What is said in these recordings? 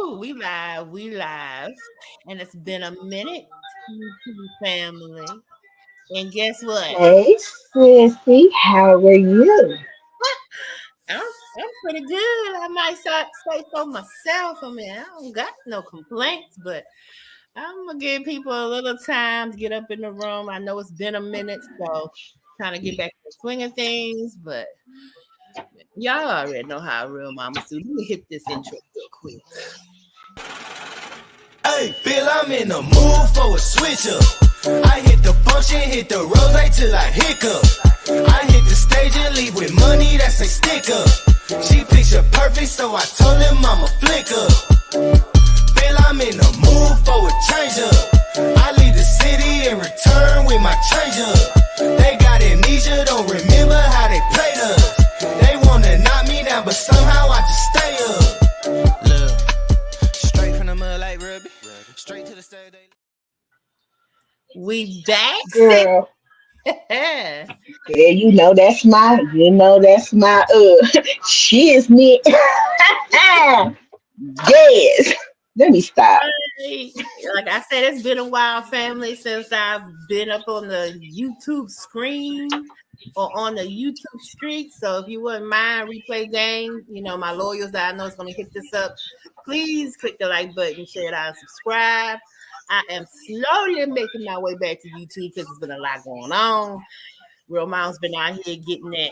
Woo, we live, and it's been a minute, YouTube family. And guess what? Hey, Sissy, how are you? I'm pretty good. I might say so myself. I mean, I don't got no complaints, but I'm gonna give people a little time to get up in the room. I know it's been a minute, so trying to get back to the swing of things, but y'all already know how real mamas do. Let me hit this intro real quick. Hey, Bill, I'm in the mood for a switch up. I hit the function, hit the rose till I hiccup. I hit the stage and leave with money that's a stick up. She picture perfect, so I told him I'ma flick up. Bill, I'm in the mood for a change up. I leave the city and return with my change up. They got amnesia, don't remember how they played us. They wanna knock me down, but somehow I just stay up. Look, straight from the mud like Ruby. Straight to the stage. We back, Girl, yeah. yeah, that's my shiznit. Yes. Let me stop. Like I said, it's been a while, family, since I've been up on the YouTube screen or on the YouTube street. So if you wouldn't mind replay game, my loyals that I know is going to hit this up, please click the like button, share it out, and subscribe. I am slowly making my way back to YouTube because there's been a lot going on. Real Mom's been out here getting that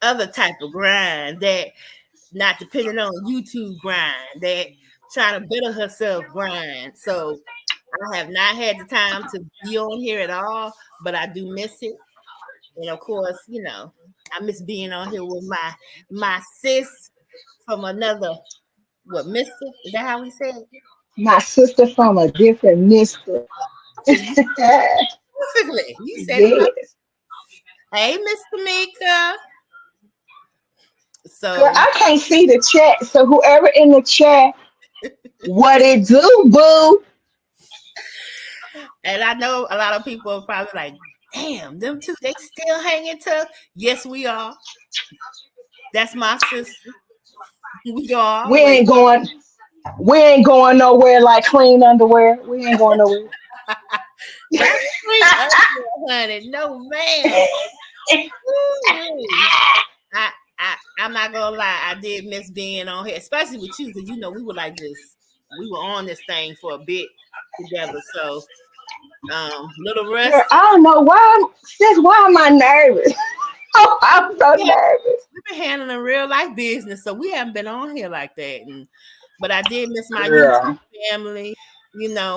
other type of grind, that not depending on YouTube grind, that trying to better herself grind. So I have not had the time to be on here at all, but I do miss it. And of course, I miss being on here with my sis from another, mister? Is that how we say it? My sister from a different mister. Perfectly. You said it. Yes. Hey, Miss Tamika. Girl, So I can't see the chat. So whoever in the chat, what it do, boo? and I know a lot of people are probably like, damn, them two, they still hanging tough. Yes, we are. That's my sister. We are. We ain't going we ain't going nowhere like clean underwear. We ain't going nowhere. Not free underwear, honey. No, ma'am. Woo-wee. I'm not gonna lie, I did miss being on here, especially with you, because we were like this. We were on this thing for a bit together. So little rest. Girl, I don't know why am I nervous? Oh, I'm so Yeah, nervous. we've been handling real life business, so we haven't been on here like that. But I did miss my YouTube Girl. family. Anthony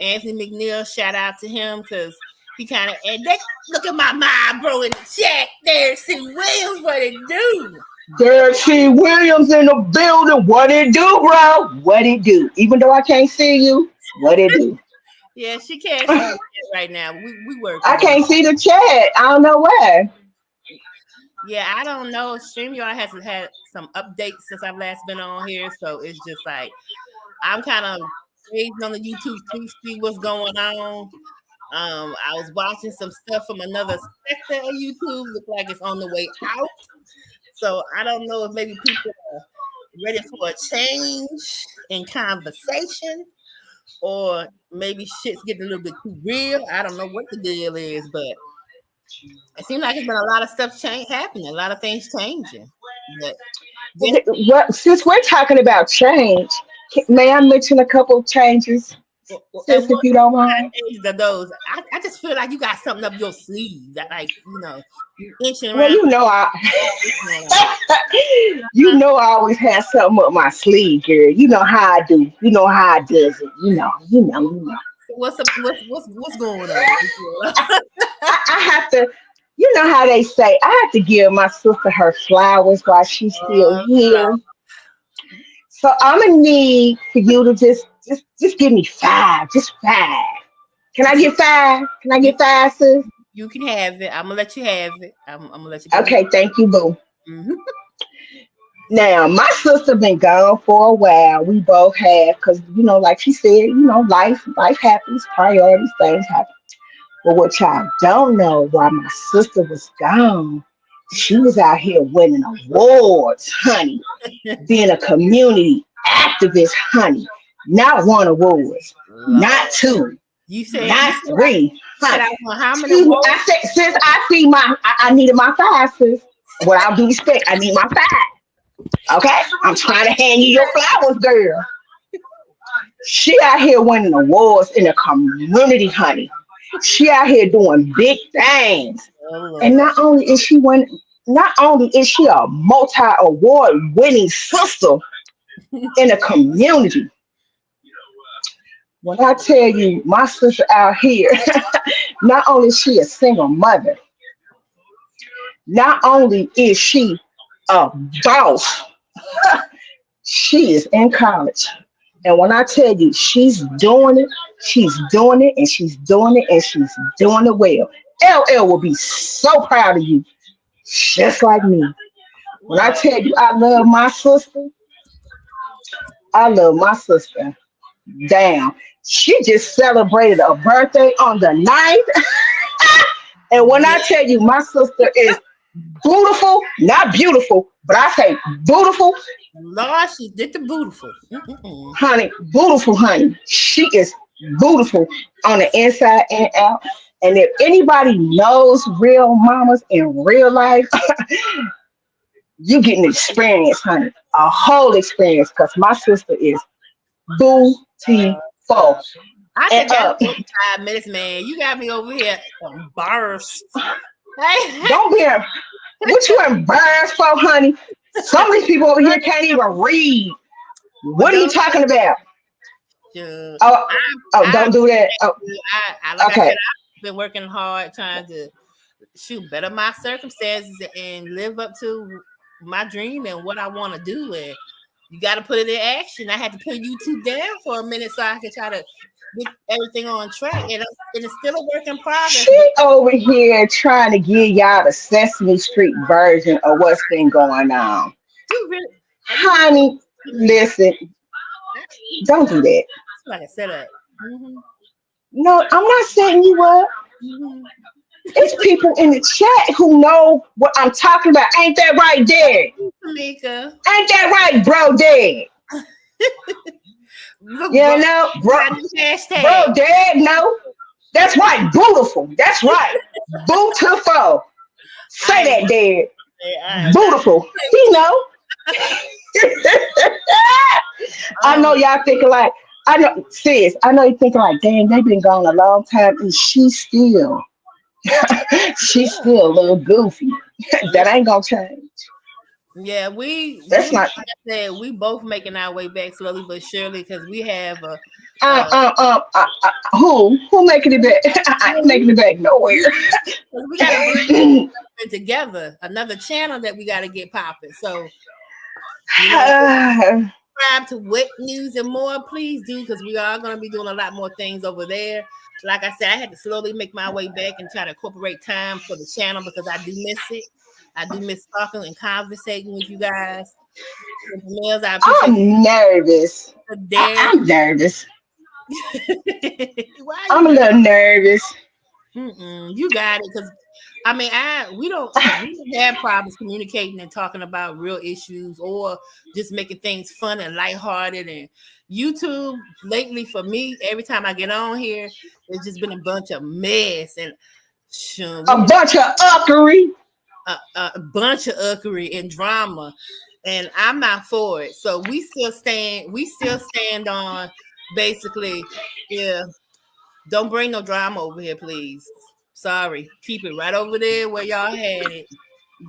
McNeil, shout out to him because he kind of and they look at my mind, bro, in the chat there. See Williams, what it do? There, T. Williams in the building. What it do, bro? What it do? Even though I can't see you, what it do? Yeah, she can't see it right now. We I working on it. can't see the chat. I don't know why. Yeah, I don't know. StreamYard has had some updates since I've last been on here, so it's just like I'm kind of waiting on the YouTube to see what's going on. I was watching some stuff from another sector of YouTube. Look like it's on the way out. So I don't know if maybe people are ready for a change in conversation, or maybe shit's getting a little bit too real. I don't know what the deal is, but it seems like there's been a lot of stuff happening, a lot of things changing. But then What? Since we're talking about change, may I mention a couple of changes, and sis, if what you don't mind? things are those? I just feel like you got something up your sleeve that, like, you inching Well, around. I always have something up my sleeve, girl. You know how I do. You know how I does it. You know. What's going on? I have to. You know how they say I have to give my sister her flowers while she's still here. So I'm gonna need for you to just give me five, just five. Can I get five? Can I you get five, sis? you can have it. I'm gonna let you have it. I'm gonna let you go ahead. Okay, thank you, boo. Mhm. Now, my sister been gone for a while. We both have, because like she said, life happens, priorities, things happen. But what y'all don't know, while my sister was gone, she was out here winning awards, honey, being a community activist, honey. Not one award, not two, You said not three. said Honey. I won how many Excuse me. awards? I said, since I see I needed my five, sis. With all due respect, I need my five. Okay? I'm trying to hand you your flowers, girl. She out here winning awards in the community, honey. She out here doing big things. Oh, And Lord. not only is she a multi-award winning sister in the community. When I tell you my sister out here, not only is she a single mother, not only is she a boss, she is in college. And when I tell you she's doing it, she's doing it, and she's doing it, and she's doing it well. LL will be so proud of you, just like me. When I tell you I love my sister, I love my sister. Damn. She just celebrated a birthday on the 9th. And when I tell you my sister is beautiful, not beautiful, but I say beautiful, Lord, she did the beautiful. Mm-mm-mm. honey, beautiful, honey. She is beautiful on the inside and out. And if anybody knows real mamas in real life, you get an experience, honey, a whole experience. Because my sister is beautiful. I And think that's 5 minutes, man. You got me over here burst. Hey, don't be what you embarrassed for, honey. Some of these people over here can't even read. What are you talking about? dude, Oh, I, don't do that. Oh, like I okay. said, I've been working hard trying to better my circumstances and live up to my dream and what I want to do. And you got to put it in action. I had to put YouTube down for a minute so I could try to get everything on track. And it's still a work in progress. She over here trying to give y'all the Sesame Street version of what's been going on. You really, Honey, listen, don't do that. it's like a setup. Mm-hmm. No, I'm not setting you up. Mm-hmm. It's people in the chat who know what I'm talking about. Ain't that right, Dad? Tamika, Ain't that right, bro, Dad? look, You know, bro, hashtag. bro, Dad, no. That's right, beautiful. That's right, beautiful. Say that, Dad. Beautiful. He know. I know y'all thinking like, I know, sis, I know you thinking like, dang, they've been gone a long time, and she's still a little goofy. That ain't gonna change. Yeah, That's not. like I said, we both making our way back slowly but surely because we have Who making it back? I ain't making it back nowhere. we got to bring it together. Another channel that we got to get popping. So, you know, subscribe to Wet News and More, please do, because we are going to be doing a lot more things over there. Like I said, I had to slowly make my way back and try to incorporate time for the channel because I do miss it. I do miss talking and conversating with you guys. With the males, I appreciate I'm nervous. I'm nervous. Why I'm a little nervous. You got it, because I mean, we don't have problems communicating and talking about real issues or just making things fun and lighthearted. And YouTube lately, for me, every time I get on here, it's just been a bunch of mess and a bunch of uckery. A bunch of uckery and drama, and I'm not for it. So we still stand on basically, yeah, don't bring no drama over here, please. Sorry, keep it right over there where y'all had it.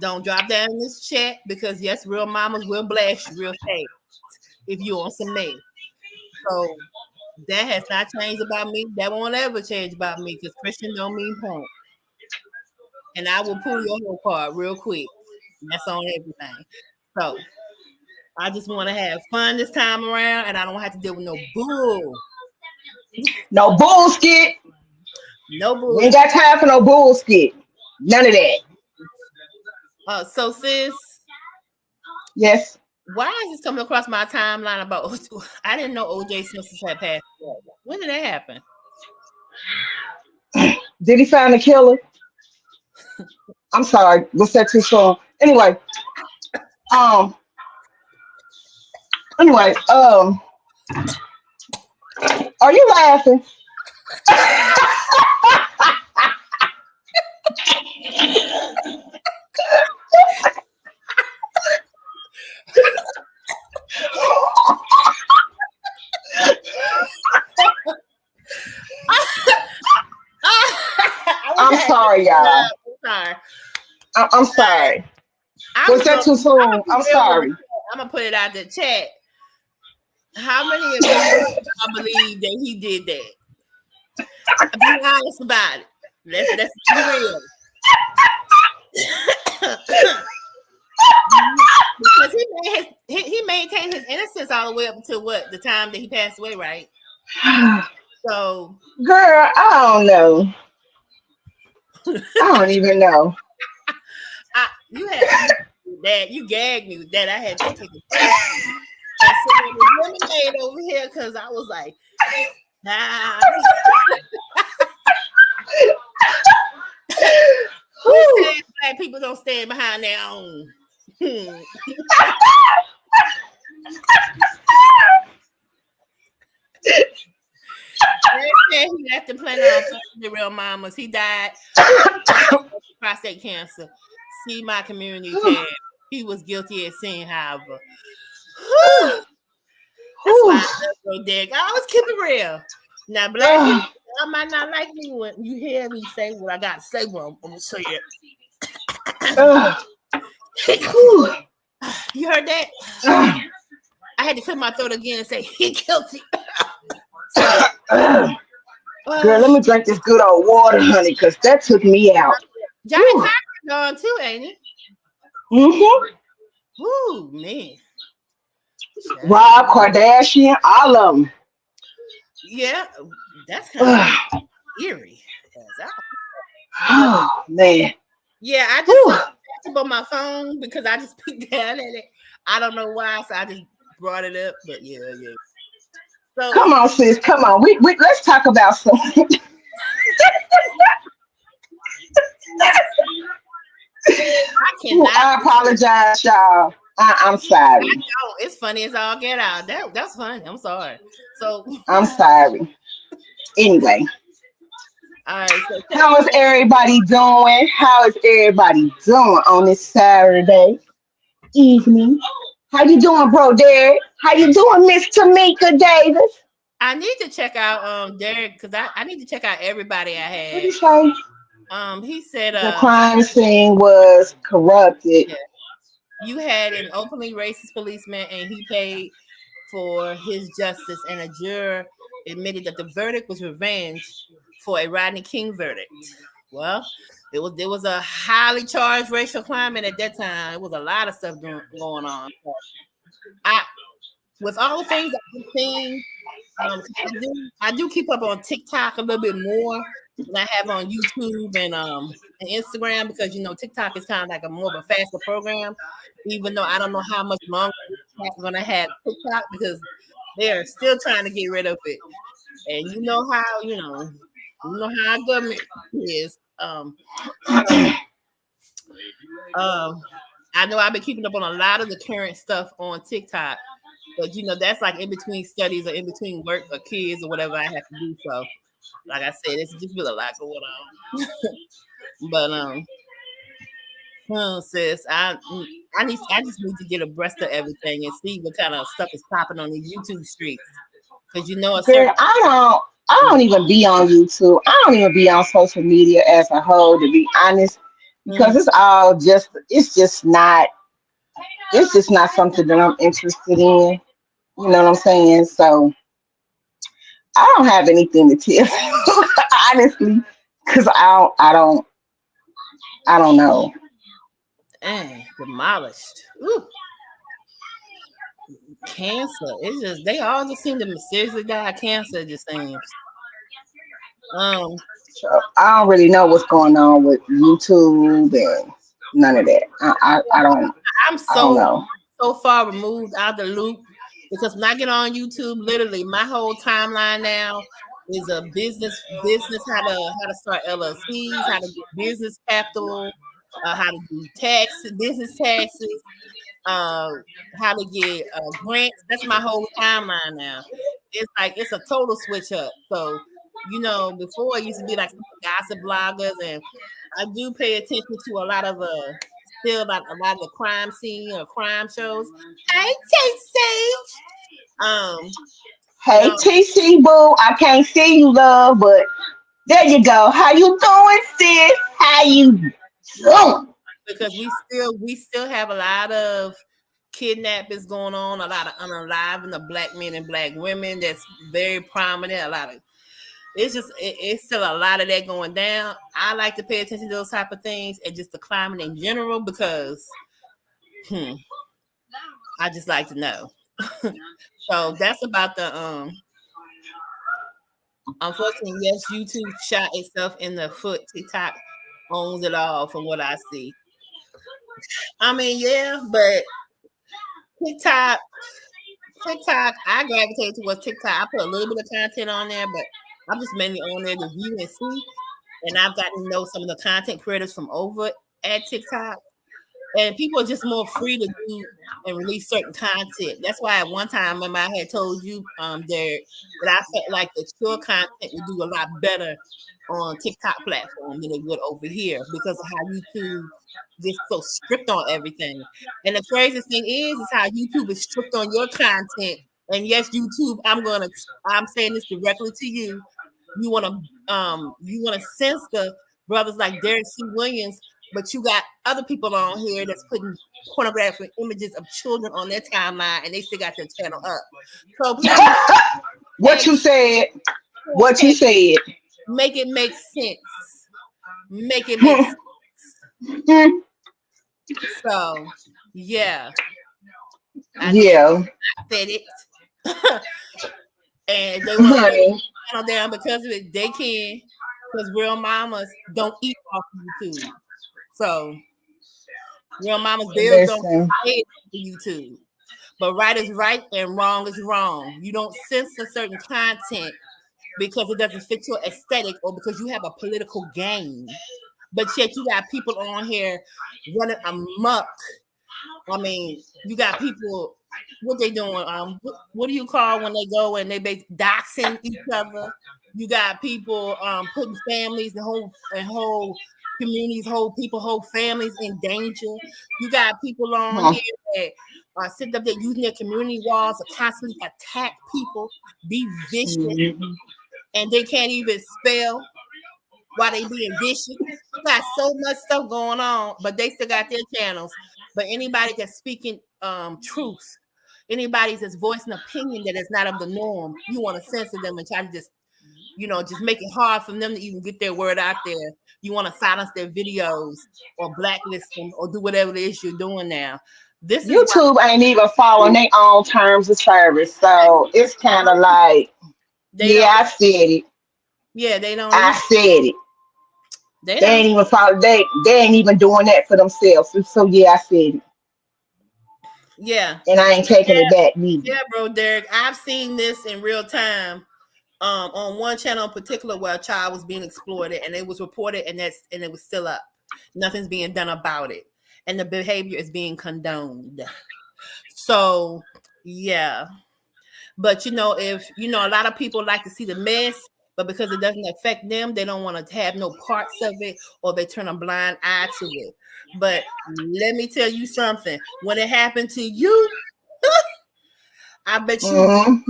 Don't drop that in this chat because yes, real mamas will blast you real fast if you on some mess. So that has not changed about me. That won't ever change about me because Christian don't mean punk. And I will pull your whole card real quick. That's on everything. So I just want to have fun this time around, and I don't have to deal with no bull. No bullshit. No bull. We ain't got time for no bullshit. None of that. So sis, yes. why is this coming across my timeline about? I didn't know OJ Simpson had passed away. When did that happen? Did he find the killer? I'm sorry, was that too soon? Anyway, Anyway, are you laughing? I'm sorry, y'all. Sorry. I'm sorry. Was that too soon? I'm sorry. I'm gonna put it out the chat. How many of you believe that he did that? Be honest about it. Let's be real. Because he maintained his innocence all the way up until the time that he passed away, right? So, girl, I don't know. I don't even know. You had that. You gagged me with that. I had to take a and some lemonade over here because I was like, nah. Black people don't stand behind their own. He left the planet on the real mamas. He died of prostate cancer. See my community tab. He was guilty as sin, however. That's why I love Dick. I always keep it real. Now, black people, I might not like me when you hear me say what I got to say. Well, I'm gonna say it. You heard that? I had to clear my throat again and say he guilty. Girl, let me drink this good old water, honey, because that took me out. Johnny Cochran's gone too, ain't it? Mm-hmm. Ooh, man. Rob Kardashian, all of them. Yeah, that's kind of eerie. Oh, man. Yeah, I just up on my phone because I just peeked down at it. I don't know why, so I just brought it up. But yeah. So come on, sis. Come on. We let's talk about something. I apologize, y'all. I'm sorry. I know, it's funny as all get out. That's funny. I'm sorry. So I'm sorry. Anyway. All right. So how is everybody doing? How is everybody doing on this Saturday evening? How you doing, bro, Derek? How you doing, Miss Tamika Davis? I need to check out Derek because I need to check out everybody I had. What did he say? He said the crime scene was corrupted. Yeah. You had an openly racist policeman, and he paid for his justice, and a juror admitted that the verdict was revenge for a Rodney King verdict. Well, there was a highly charged racial climate at that time. It was a lot of stuff going on. So with all the things I've seen, I do keep up on TikTok a little bit more than I have on YouTube and Instagram because TikTok is kind of like a more of a faster program. Even though I don't know how much longer I'm gonna have TikTok because they are still trying to get rid of it. And you know how our government is. I know I've been keeping up on a lot of the current stuff on TikTok, but that's like in between studies or in between work or kids or whatever I have to do. So, like I said, it's just been a lot going on. But sis, I just need to get abreast of everything and see what kind of stuff is popping on these YouTube streets. Because I don't even be on YouTube. I don't even be on social media as a whole, to be honest, because it's just not something that I'm interested in. You know what I'm saying? So I don't have anything to tell you, honestly, because I don't know. Demolished. Ooh. Cancer. It's just they all just seem to mysteriously die of cancer. It just seems. So I don't really know what's going on with YouTube and none of that. I don't. I'm so far removed out of the loop because when I get on YouTube, literally my whole timeline now is a business how to start LLCs, how to get business capital, how to do business taxes. how to get grants. That's my whole timeline now. It's like it's a total switch up. So, before it used to be like some gossip bloggers, and I do pay attention to a lot of still about a lot of the crime scene or crime shows. Hey, Sage. Hey, TC Boo, I can't see you, love, but there you go. How you doing, sis? How you doing? Because we still have a lot of kidnappings going on, a lot of unaliving of black men and black women. That's very prominent. A lot of it's still a lot of that going down. I like to pay attention to those type of things and just the climate in general because I just like to know. So that's about the unfortunately, yes, YouTube shot itself in the foot. TikTok owns it all from what I see. I mean, yeah, but TikTok, I gravitate towards TikTok. I put a little bit of content on there, but I'm just mainly on there to view and see. And I've gotten to know some of the content creators from over at TikTok. And people are just more free to do and release certain content. That's why at one time, remember I had told you, Derek, that I felt like the short content would do a lot better on TikTok platform than it would over here because of how YouTube gets so strict on everything. And the craziest thing is how YouTube is strict on your content. And yes, YouTube, I'm saying this directly to you. You want to censor brothers like Derek C. Williams, but you got other people on here that's putting pornographic images of children on their timeline, and they still got their channel up. So what you said? What you said? Make it make sense. Make it make sense. So yeah, I said it, and they want to channel down because of it. They can, because real mamas don't eat off YouTube. So real mamas bills don't pay for YouTube. But right is right and wrong is wrong. You don't censor certain content because it doesn't fit your aesthetic or because you have a political gain. But yet you got people on here running amok. I mean, you got people, what they doing? What do you call when they go and they doxing each other? You got people putting families, the whole communities, whole families in danger. You got people on here that are sitting up there using their community walls to constantly attack people, be vicious, and they can't even spell while they being vicious. You got so much stuff going on, but they still got their channels. But anybody that's speaking truth, anybody that's voicing opinion that is not of the norm, you want to censor them and try to just make it hard for them to even get their word out there. You want to silence their videos or blacklist them or do whatever it is you're doing now. This YouTube ain't even following their own terms of service, so it's kind of like, I said it. Yeah, they don't. I said it. They ain't even follow. They ain't even doing that for themselves. So I said it. Yeah, and I ain't taking it back neither. Yeah, bro, Derek, I've seen this in real time. On one channel in particular where a child was being exploited and it was reported and it was still up. Nothing's being done about it. And the behavior is being condoned. So yeah. But if a lot of people like to see the mess, but because it doesn't affect them, they don't want to have no parts of it or they turn a blind eye to it. But let me tell you something. When it happened to you, I bet you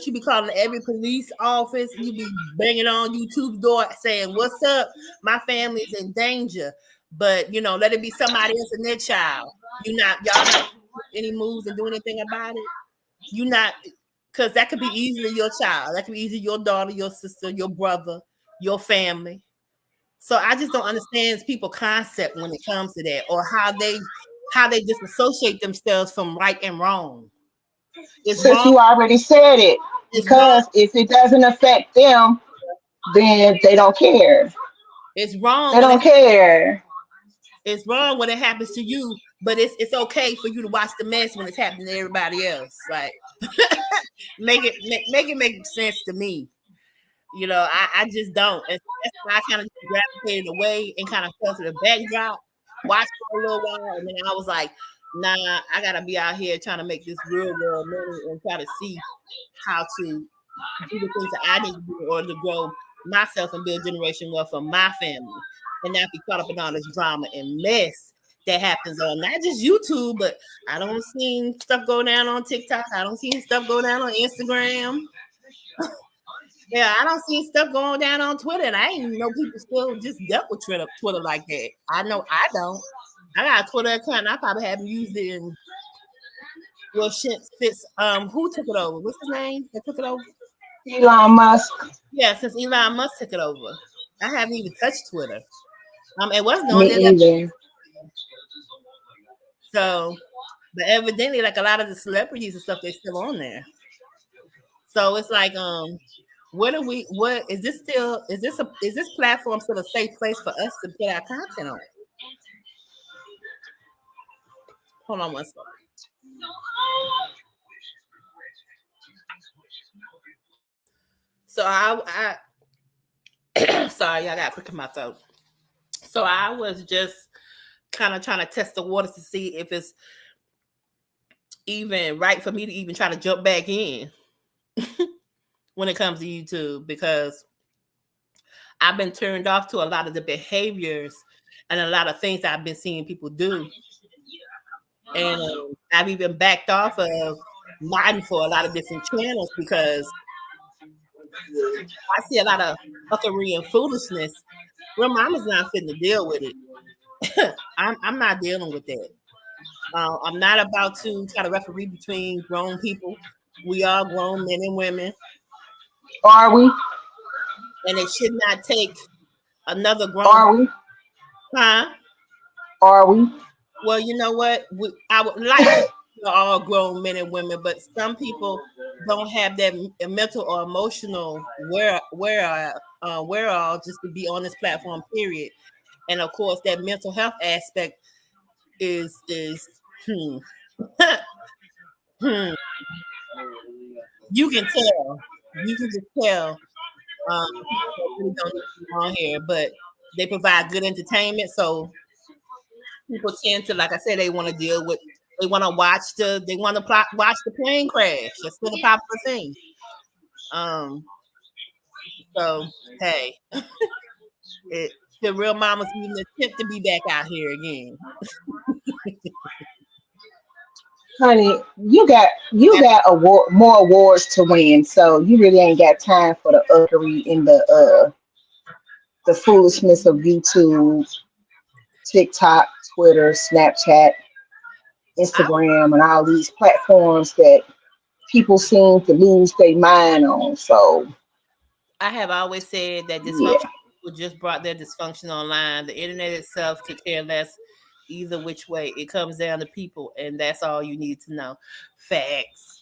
you be calling every police office. You be banging on YouTube's door saying, "What's up? My family's in danger." But let it be somebody else and their child. Y'all not any moves and do anything about it. You not, because that could be easily your child. That could be easily your daughter, your sister, your brother, your family. So I just don't understand people's concept when it comes to that, or how they disassociate themselves from right and wrong. Since you already said it, because if it doesn't affect them, then they don't care. It's wrong. They don't care. It's wrong when it happens to you, but it's okay for you to watch the mess when it's happening to everybody else. Like, make it make sense to me. I just don't. And that's why I kind of gravitated away and kind of fell to the backdrop, watched for a little while, and then I was like, nah, I gotta be out here trying to make this real world money and try to see how to do the things that I need to do in order to grow myself and build generation wealth for my family, and not be caught up in all this drama and mess that happens on not just YouTube, but I don't see stuff go down on TikTok. I don't see stuff go down on Instagram. Yeah, I don't see stuff going down on Twitter, and I ain't even know people still just dealt with Twitter like that. I know I don't. I got a Twitter account. I probably haven't used it in shit since who took it over? What's his name that took it over? Elon Musk. Yeah, since Elon Musk took it over. I haven't even touched Twitter. It wasn't on Me there. either. So, but evidently, like a lot of the celebrities and stuff, they're still on there. So it's like, what is this platform still a safe place for us to put our content on? Hold on one second. So I sorry, I got quick in my throat. So I was just kind of trying to test the waters to see if it's even right for me to even try to jump back in when it comes to YouTube, because I've been turned off to a lot of the behaviors and a lot of things that I've been seeing people do. And I've even backed off of modding for a lot of different channels because I see a lot of fuckery and foolishness. Real mama's not fitting to deal with it. I'm not dealing with that. I'm not about to try to referee between grown people. We are grown men and women. Are we? And it should not take another grown. Are we? Huh? Are we? Well, you know what? I would like to be all grown men and women, but some people don't have that mental or emotional wherewithal just to be on this platform, period. And of course, that mental health aspect is you can tell. You can just tell. Really don't need to be on here, but they provide good entertainment, so people tend to, like I said, they want to deal with. They want to watch the plane crash. That's still a popular thing. So hey, the real mamas even attempt to be back out here again. Honey, you got more awards to win, so you really ain't got time for the uckery and the foolishness of YouTube, TikTok, Twitter, Snapchat, Instagram, and all these platforms that people seem to lose their mind on. So I have always said that dysfunctional people just brought their dysfunction online. The internet itself could care less either which way. It comes down to people, and that's all you need to know. Facts.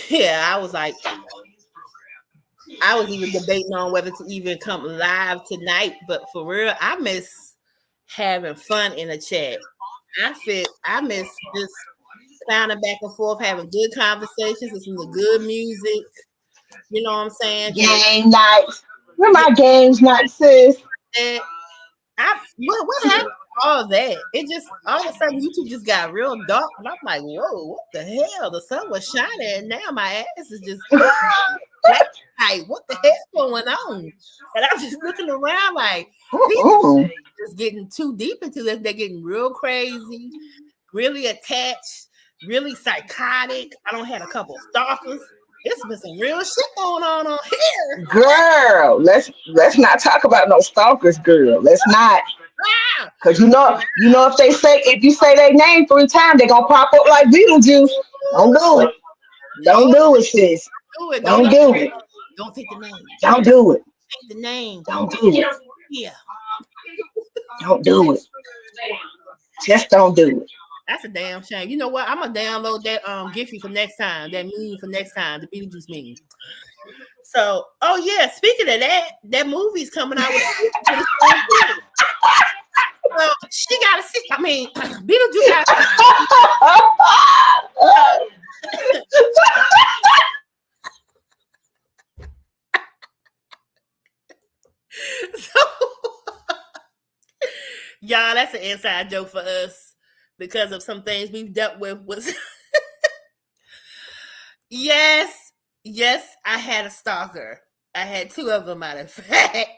Yeah, I was even debating on whether to even come live tonight, but for real, I miss having fun in the chat. I miss just clowning back and forth, having good conversations, listening to good music. You know what I'm saying? Game nights. Where my games night, sis? What happened to all that? It just all of a sudden YouTube just got real dark, and I'm like, whoa, what the hell? The sun was shining, and now my ass is just like, what the hell's going on? And I'm just looking around like, people just getting too deep into this. They're getting real crazy, really attached, really psychotic. I don't have a couple of stalkers. It's been some real shit going on here. Girl, let's not talk about no stalkers, girl. Let's not. Cause you know if you say their name 3 times, they're gonna pop up like Beetlejuice. Don't do it. Don't do it, sis. Don't do it. Don't take the name. Don't do it. Take the name. Don't do it. Yeah. Don't do it. Just don't do it. That's a damn shame. You know what? I'm gonna download that Giphy for next time. That meme for next time. The Beetlejuice meme. So, oh yeah. Speaking of that movie's coming out with. Well, she gotta see. I mean, Beetlejuice got. So, y'all, that's an an inside joke for us because of some things we've dealt with. Was yes, I had a stalker. I had two of them, matter of fact.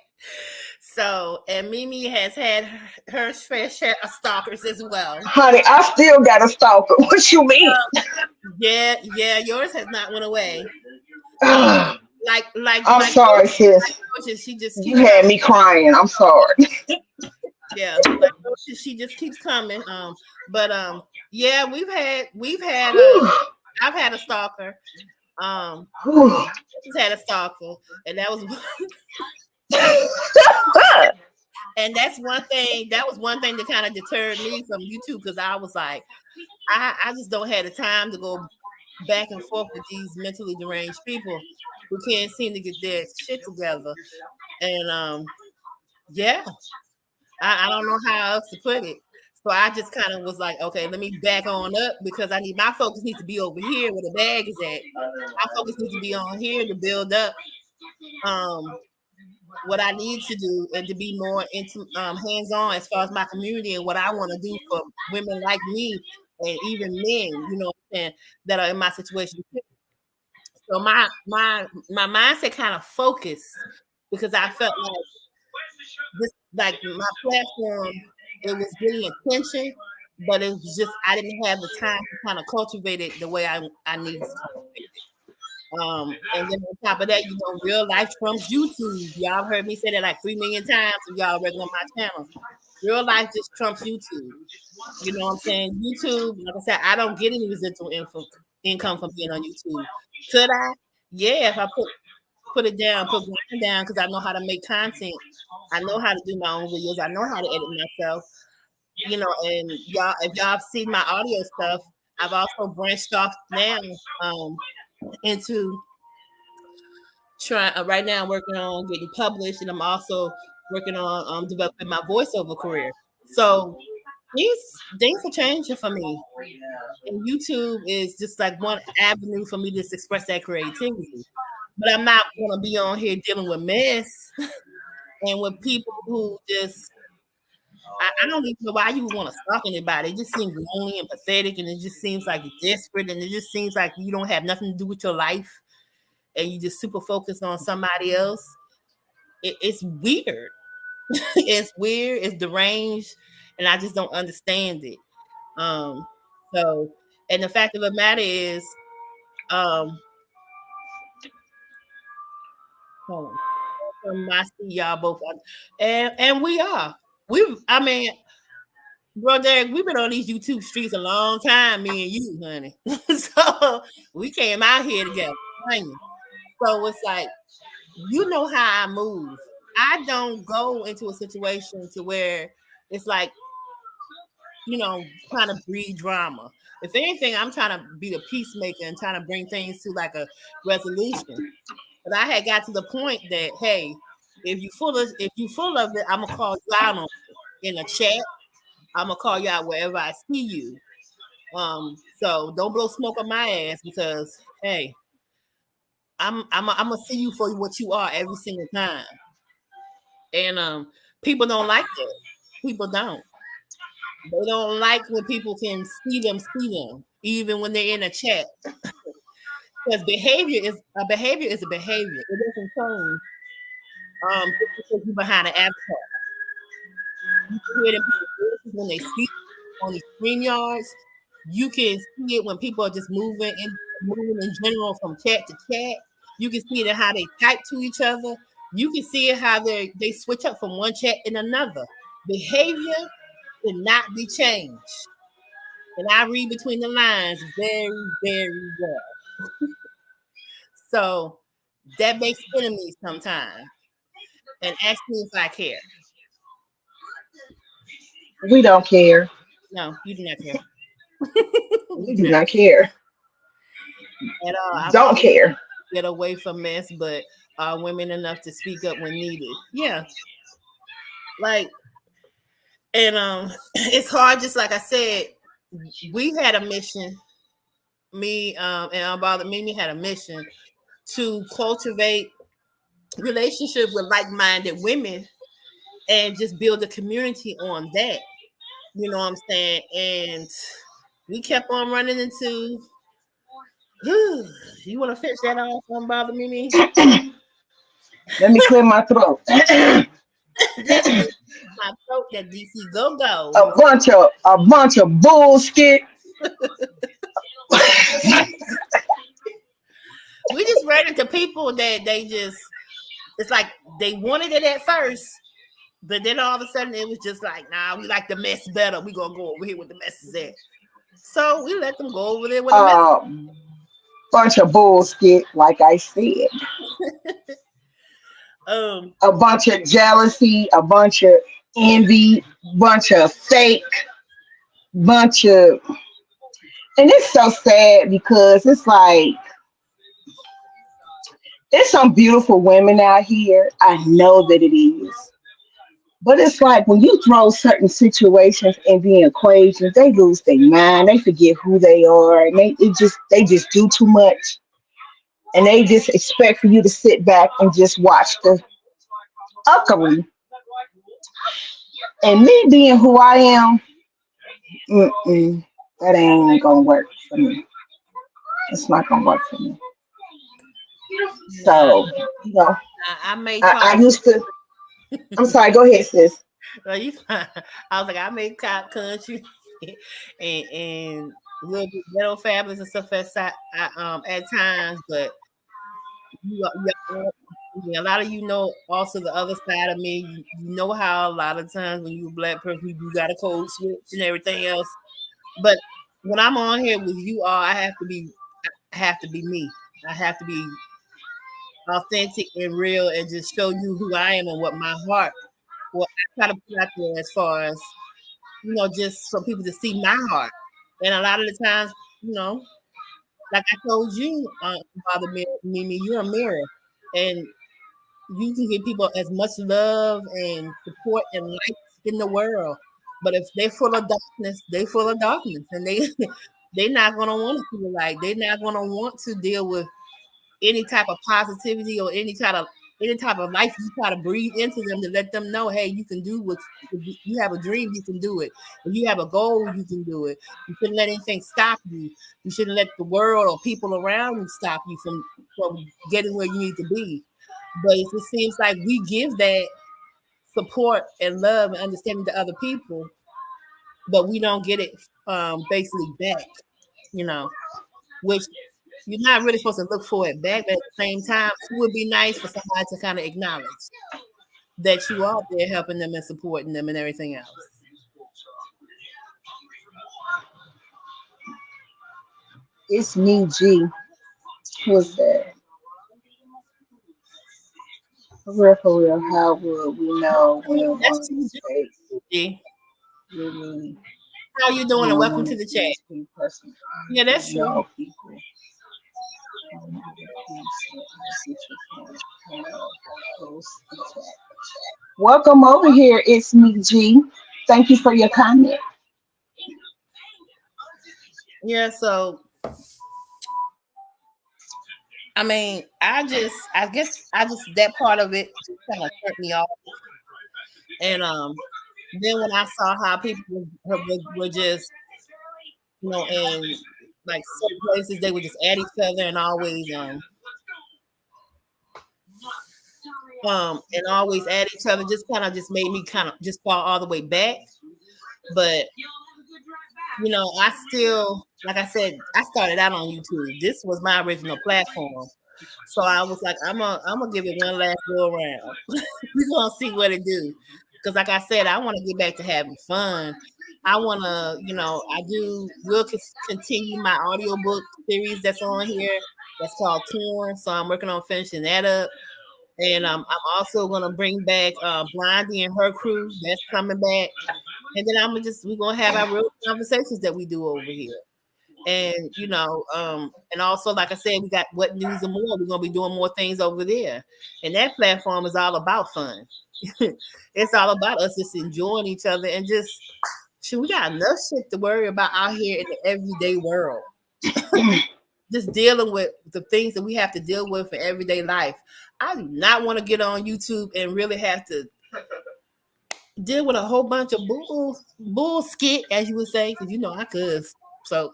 So, and Mimi has had her fair share of stalkers as well. Honey, I still got a stalker. What you mean? Yeah, yours has not went away. I'm Like sorry, sis. She just You had me crying. I'm sorry. Yeah, like she just keeps coming. But yeah, we've had I've had a stalker. She's had a stalker, and that was and that's one thing. That was one thing that kind of deterred me from YouTube because I was like, I just don't have the time to go back and forth with these mentally deranged people who can't seem to get their shit together. And yeah, I don't know how else to put it. So I just kind of was like, okay, let me back on up because my focus needs to be over here where the bag is at. My focus needs to be on here to build up what I need to do and to be more hands-on as far as my community and what I want to do for women like me and even men, you know what I'm saying, that are in my situation. So my mindset kind of focused because I felt like this, like my platform, it was getting attention, but it was just I didn't have the time to kind of cultivate it the way I needed to cultivate it. And then on top of that, real life trumps YouTube. Y'all heard me say that like 3 million times if y'all regular on my channel. Real life just trumps YouTube. You know what I'm saying? YouTube, like I said, I don't get any residual income from being on YouTube. Could I? Yeah, if I put it down, put grind down, because I know how to make content. I know how to do my own videos. I know how to edit myself. And y'all, if y'all see my audio stuff, I've also branched off now into trying. Right now, I'm working on getting published, and I'm also working on developing my voiceover career. So things are changing for me, and YouTube is just like one avenue for me to just express that creativity. But I'm not gonna be on here dealing with mess and with people who just. I don't even know why you would want to stalk anybody. It just seems lonely and pathetic, and it just seems like you're desperate, and it just seems like you don't have nothing to do with your life, and you just super focused on somebody else. It's weird. It's weird. It's deranged, and I just don't understand it. So, and the fact of the matter is, hold on. I see y'all both, and we are. Bro, Derek, we've been on these YouTube streets a long time, me and you, honey. So we came out here together. So it's like, you know how I move. I don't go into a situation to where it's like, trying to breed drama. If anything, I'm trying to be the peacemaker and trying to bring things to like a resolution. But I had got to the point that, hey, if you full of it, I'm gonna call you out in a chat. I'm gonna call you out wherever I see you. So don't blow smoke on my ass because hey, I'm gonna see you for what you are every single time. And people don't like that. People don't. They don't like when people can see them, even when they're in a chat. Because behavior is a behavior. It doesn't change. Just because behind an avatar. You can hear them when they speak on these StreamYards. You can see it when people are just moving in general from chat to chat. You can see it in how they type to each other. You can see it how they switch up from one chat in another. Behavior cannot be changed. And I read between the lines very, very well. So that makes enemies sometimes. And ask me if I care. We don't care. No, you do not care. We do not care. At all. Don't care. Get away from mess, but are women enough to speak up when needed? Yeah. Like, and it's hard, just like I said, we had a mission. Me and Unbothered Mimi had a mission to cultivate relationship with like-minded women and just build a community on that. You know what I'm saying? And we kept on running into. You want to finish that off? Don't bother me. Let me clear my throat. My throat that DC go go. A bunch of bullshit. We just ran into people that they just, it's like they wanted it at first, but then all of a sudden it was just like, nah, we like the mess better. We gonna go over here with the mess is at. So we let them go over there with the mess. Bunch of bullshit, like I said. A bunch of jealousy, a bunch of envy, bunch of fake, bunch of, and it's so sad because it's like there's some beautiful women out here. I know that it is. But it's like when you throw certain situations in the equation, they lose their mind. They forget who they are, and they just do too much, and they just expect for you to sit back and just watch the uckery. And me being who I am, that ain't gonna work for me. It's not gonna work for me. So, I used to. I'm sorry. Go ahead, sis. I was like, I make cop country and a little bit ghetto fabulous and stuff at times, but a lot of you know also the other side of me. You know how a lot of times when you're a black person, you got a code switch and everything else. But when I'm on here with you all, I have to be me. I have to be authentic and real and just show you who I am and what my heart, what I try to put out there as far as, just for people to see my heart. And a lot of the times, like I told you, Father Mimi, you're a mirror. And you can give people as much love and support and light in the world. But if they're full of darkness, they're full of darkness. And they're not going to want to feel like, they're not going to want to deal with any type of positivity or any type of life you try to breathe into them to let them know, hey, you can do what you have a dream, you can do it. If you have a goal, you can do it. You shouldn't let anything stop you. You shouldn't let the world or people around you stop you from getting where you need to be. But it just seems like we give that support and love and understanding to other people, but we don't get it basically back, which you're not really supposed to look for it back, but at the same time, it would be nice for somebody to kind of acknowledge that you are there helping them and supporting them and everything else. It's me, G. Who's that? For real, how would we know when one G. How you doing? And welcome to the chat. Yeah, that's true. Welcome over here. It's me, G. Thank you for your comment. Yeah, so I mean, I guess that part of it just kind of turned me off. And then when I saw how people were just, in like certain places, they would just add each other and always add each other, just kind of just made me kind of just fall all the way back. But I still, like I said, I started out on YouTube. This was my original platform. So I was like, I'm gonna give it one last go around. We're gonna see what it do. Because like I said, I want to get back to having fun. I want to, we'll continue my audiobook series that's on here. That's called Torn. So I'm working on finishing that up. And I'm also going to bring back Blondie and her crew. That's coming back. And then we're going to have our real conversations that we do over here. And, and also, like I said, we got What News and More. We're going to be doing more things over there. And that platform is all about fun. It's all about us just enjoying each other and just, we got enough shit to worry about out here in the everyday world. Just dealing with the things that we have to deal with in everyday life. I do not want to get on YouTube and really have to deal with a whole bunch of bull skit, as you would say, because you know I could. So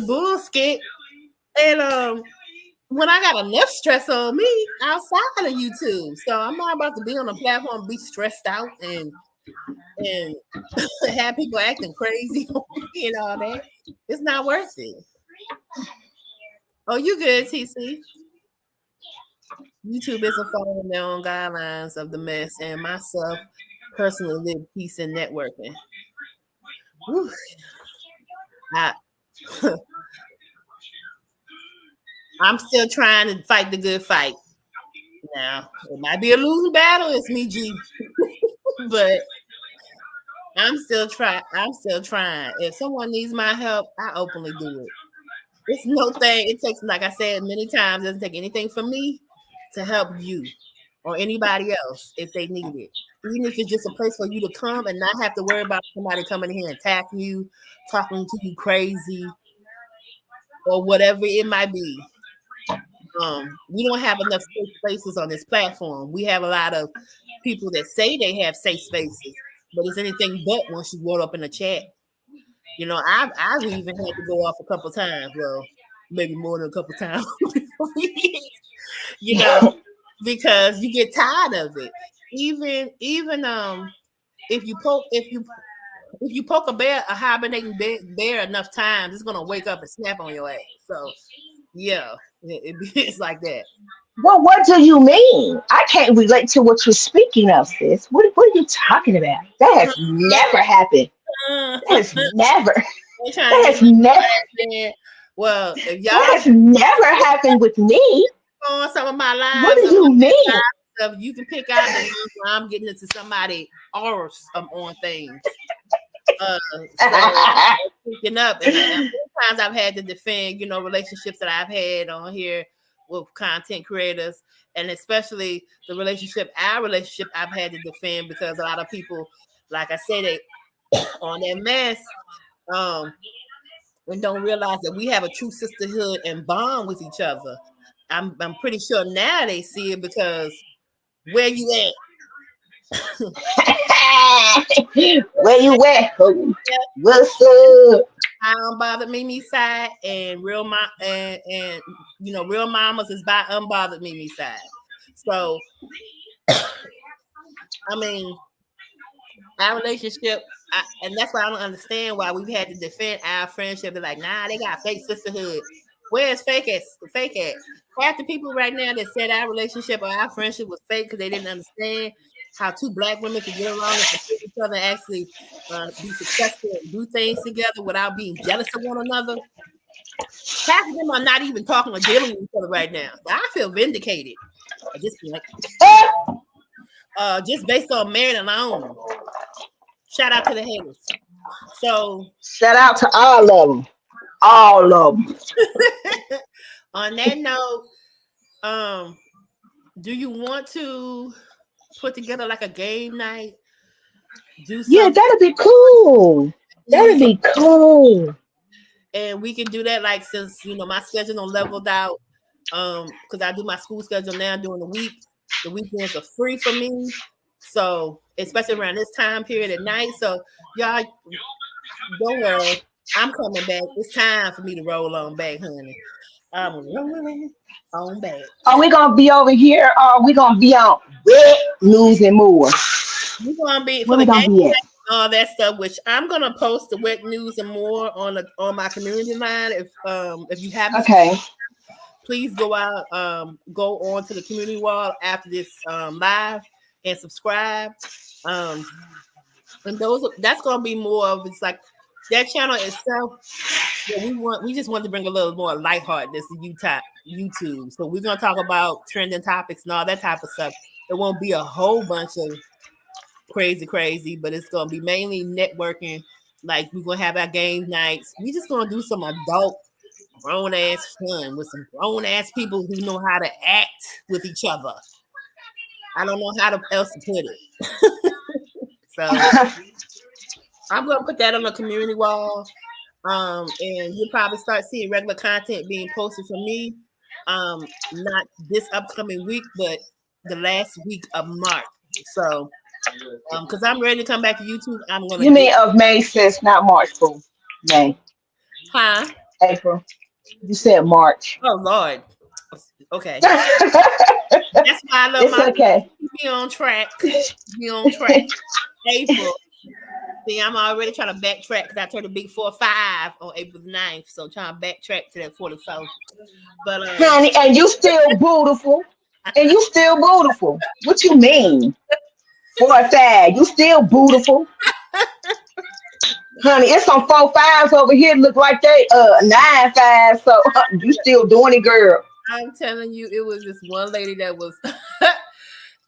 bull skit. And when I got enough stress on me outside of YouTube, so I'm not about to be on a platform, be stressed out and have people acting crazy and all that. It's not worth it. Oh, you good, TC? YouTube isn't following their own guidelines of the mess, and myself personally live peace and networking. Whew. I'm still trying to fight the good fight. Now, it might be a losing battle, it's me, G. But I'm still trying. If someone needs my help, I openly do it. It's no thing. It takes, like I said many times, it doesn't take anything from me to help you or anybody else if they need it. Even if it's just a place for you to come and not have to worry about somebody coming in here and attacking you, talking to you crazy, or whatever it might be. We don't have enough safe spaces on this platform. We have a lot of people that say they have safe spaces, but it's anything but once you walk up in the chat. You know, I've even had to go off a couple times. Well, maybe more than a couple times. You know, because you get tired of it. Even if you poke a hibernating bear enough times, it's gonna wake up and snap on your ass. So yeah, it's like that. Well, what do you mean? I can't relate to what you're speaking of, sis. What are you talking about? That has never happened. That has never. That has never. Well, if y'all that has never happened with me. On some of my lives, what do you mean? You can pick out the ones where I'm getting into somebody else on things. So picking up, and sometimes I've had to defend, relationships that I've had on here with content creators, and especially our relationship I've had to defend because a lot of people, like I said, they on that mess, and don't realize that we have a true sisterhood and bond with each other. I'm pretty sure now they see it because where you at? Where you at? What's up? I don't bother Mimi side, and real mamas is by unbothered Mimi side. So, I mean, our relationship, and that's why I don't understand why we've had to defend our friendship. They're like, nah, they got fake sisterhood. Where's fake at? Half the people right now that said our relationship or our friendship was fake because they didn't understand how two black women can get along and support each other and actually be successful and do things together without being jealous of one another. Half of them are not even talking or dealing with each other right now. So I feel vindicated at this point. Just based on merit alone. Shout out to the haters. So shout out to all of them. All of them. On that note, do you want to put together like a game night? Yeah, that'd be cool. That'd be cool. And we can do that, like, since my schedule leveled out. Because I do my school schedule now during the week. The weekends are free for me. So especially around this time period at night. So y'all don't worry. I'm coming back. It's time for me to roll on back, honey. I'm rolling on back. Are we gonna be over here, or are we gonna be on Wet News and More? We're gonna be for the game, all that stuff. Which I'm gonna post the Wet News and More on my community line. If you haven't, please go out, go on to the community wall after this live and subscribe. And that's gonna be more of it's like. That channel itself, we just want to bring a little more lightheartedness to YouTube. So we're gonna talk about trending topics and all that type of stuff. It won't be a whole bunch of crazy, but it's gonna be mainly networking. Like we're gonna have our game nights. We just gonna do some adult grown ass fun with some grown ass people who know how to act with each other. I don't know how else to put it. So. I'm gonna put that on the community wall, and you'll probably start seeing regular content being posted from me. Not this upcoming week, but the last week of March. So, because I'm ready to come back to YouTube, I'm gonna. You mean of May, sis, not March, fool. May, Huh? April. You said March. Oh Lord. Okay. It's That's why I love my okay. be on track. Be on track. April. See, I'm already trying to backtrack because I turned a big 4-5 on April 9th. So I'm trying to backtrack to that 44. But Honey, and you still beautiful. And you still beautiful. What you mean? For a fag, you still beautiful. Honey, it's some 4-5s over here look like they 9-5. So you still doing it, girl. I'm telling you, it was this one lady that was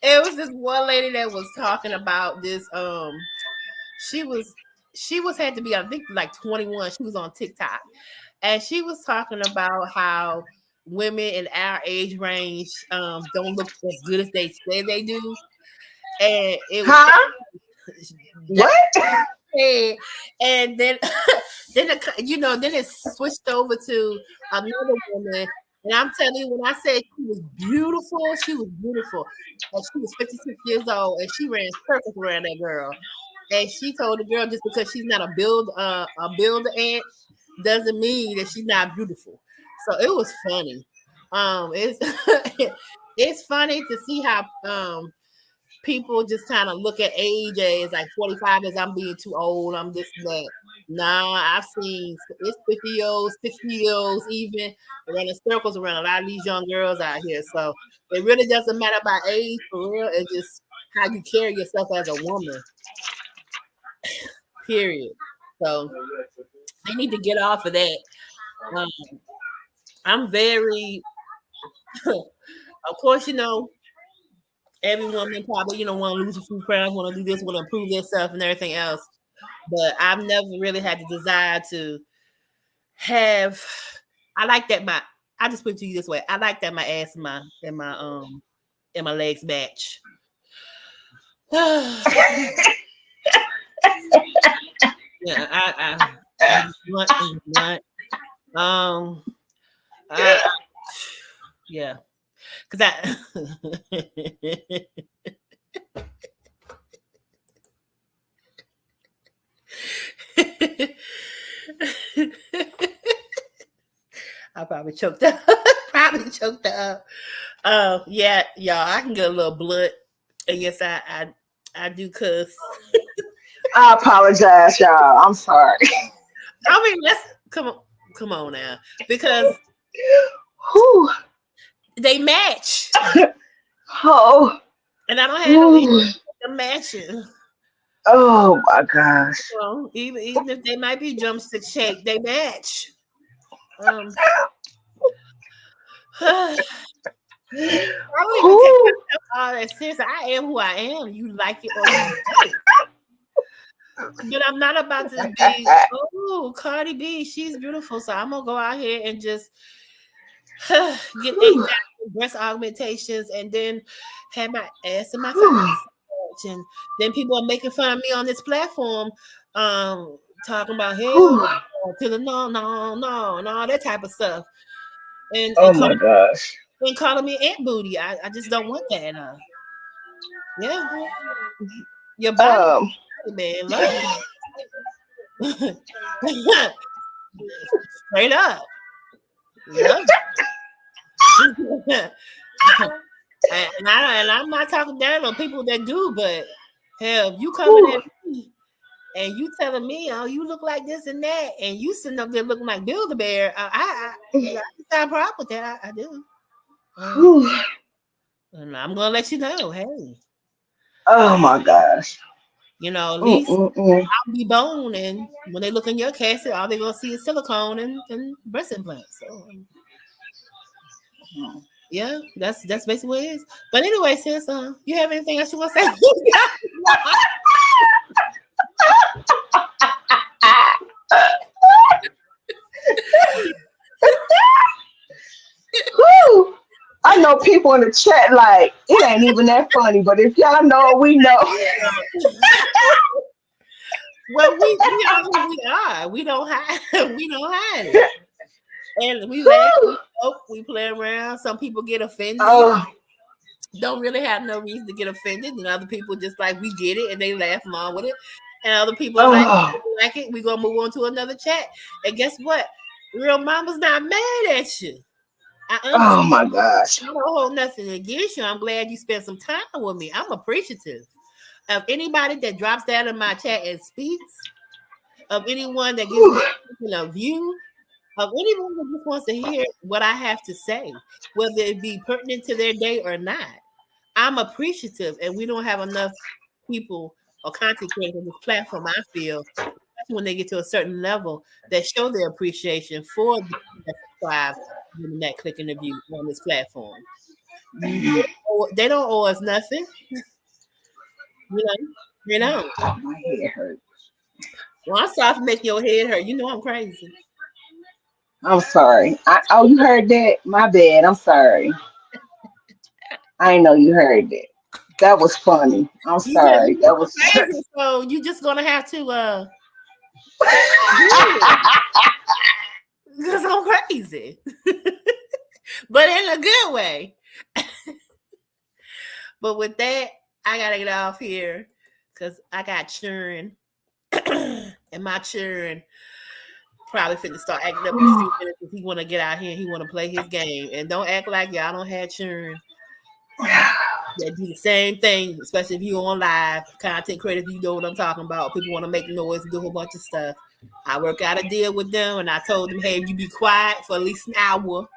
it was this one lady that was talking about this. She was had to be, I think, like 21. She was on TikTok, and she was talking about how women in our age range don't look as good as they say they do, and it was Huh? What? and then then then it switched over to another woman. And I'm telling you, when I said she was beautiful, she was beautiful. And she was 56 years old, and she ran circles around that girl. And she told the girl, just because she's not a builder ant doesn't mean that she's not beautiful. So it was funny. It's it's funny to see how people just kind of look at age as like 45 as I'm being too old. I'm this and that. Nah, I've seen it's 50-year-olds, 60-year-olds even running circles around a lot of these young girls out here. So it really doesn't matter about age for real. It's just how you carry yourself as a woman. Period. So they need to get off of that. I'm very, of course, every woman probably, want to lose a few pounds, want to do this, want to improve themselves and everything else. But I've never really had the desire to have. I like that I just put it to you this way. I like that my ass and my legs match. Yeah, I yeah, because I probably choked up. Yeah, y'all, I can get a little blood. And yes, I do cuss. I apologize, y'all. I'm sorry. I mean, let's come on now, because Whew. they match. Oh. And I don't have no issue with them matching. Oh my gosh. Well, even if they might be drumstick shaped, they match. I don't even take myself all that serious. I am who I am. You like it or you don't. But I'm not about to be, Cardi B, she's beautiful. So I'm gonna go out here and just get 8,000 breast augmentations and then have my ass in my face. And then people are making fun of me on this platform, talking about hell to the no, and all that type of stuff. And my gosh. And calling me Aunt Booty. I just don't want that. Yeah. Your body, man. Love it. Straight up. Love it. And I'm not talking down on people that do, but hell, if you coming at me and you telling me, oh, you look like this and that, and you sitting up there looking like Build-A-Bear, I got a problem with that. I do. And I'm gonna let you know, hey. Oh my gosh. At least I'll be bone, and when they look in your casket, all they're gonna see is silicone and breast implants. So yeah, that's basically what it is. But anyway, sis, you have anything else you want to say? I know people in the chat like it ain't even that funny, but if y'all know, we know. Well, we are who we are. We don't hide. We don't hide it. And we laugh, we play around. Some people get offended. don't really have no reason to get offended, and other people just like we get it and they laugh along with it, and other people are like it. We're gonna move on to another chat, and guess what? Real mama's not mad at you. Oh my gosh! I don't hold nothing against you. I'm glad you spent some time with me. I'm appreciative of anybody that drops down in my chat and speaks, of anyone that gives me a view, of anyone that just wants to hear what I have to say, whether it be pertinent to their day or not. I'm appreciative, and we don't have enough people or content creators on this platform, I feel, especially when they get to a certain level, that show their appreciation for the subscribe, giving that click and the view on this platform. They don't owe us nothing. You know. My head hurts. Well, I'm sorry for making your head hurt. You know I'm crazy. I'm sorry. You heard that? My bad. I'm sorry. I know you heard that. That was funny. I'm sorry. That was crazy. So you just gonna have to because I'm crazy. But in a good way. But with that, I gotta get off here because I got churn. And my churn probably finna start acting up in a few minutes because he want to get out here and he want to play his game. And don't act like y'all don't have churn. They do the same thing, especially if you're on live. Content creators, you know what I'm talking about. People want to make noise and do a whole bunch of stuff. I work out a deal with them, and I told them, hey, you be quiet for at least an hour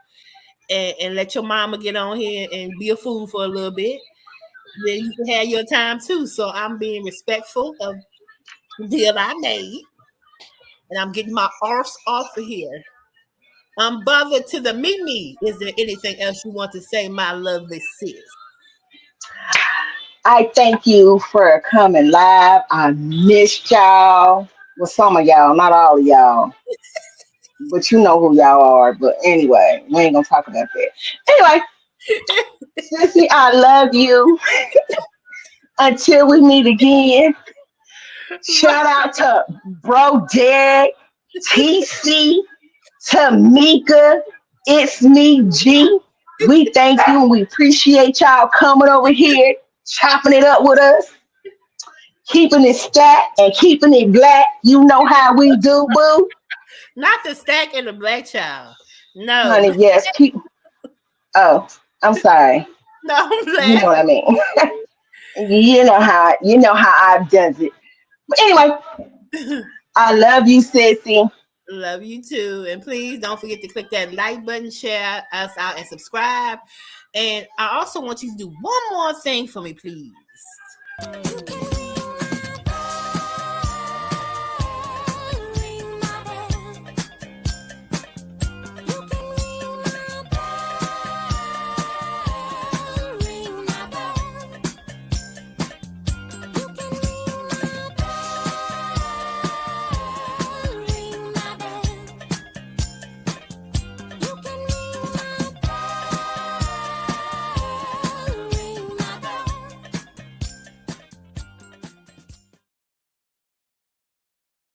and let your mama get on here and be a fool for a little bit. Then you can have your time too. So I'm being respectful of the deal I made. And I'm getting my arse off of here. I'm bothered to the Mimi. Is there anything else you want to say, my lovely sis? I thank you for coming live. I missed y'all. Well, some of y'all, not all of y'all. But you know who y'all are. But anyway, we ain't gonna talk about that. Anyway, Sissy, I love you. Until we meet again. Shout out to Bro Derek, TC, Tamika, It's Me, G. We thank you and we appreciate y'all coming over here, chopping it up with us, keeping it stacked and keeping it black. You know how we do, boo. Not the stack and the black child. No. Honey, yes. Oh, I'm sorry. No, you know what I mean. you know how I've done it. But anyway, I love you, Sissy. Love you too. And please don't forget to click that like button, share us out, and subscribe. And I also want you to do one more thing for me, please.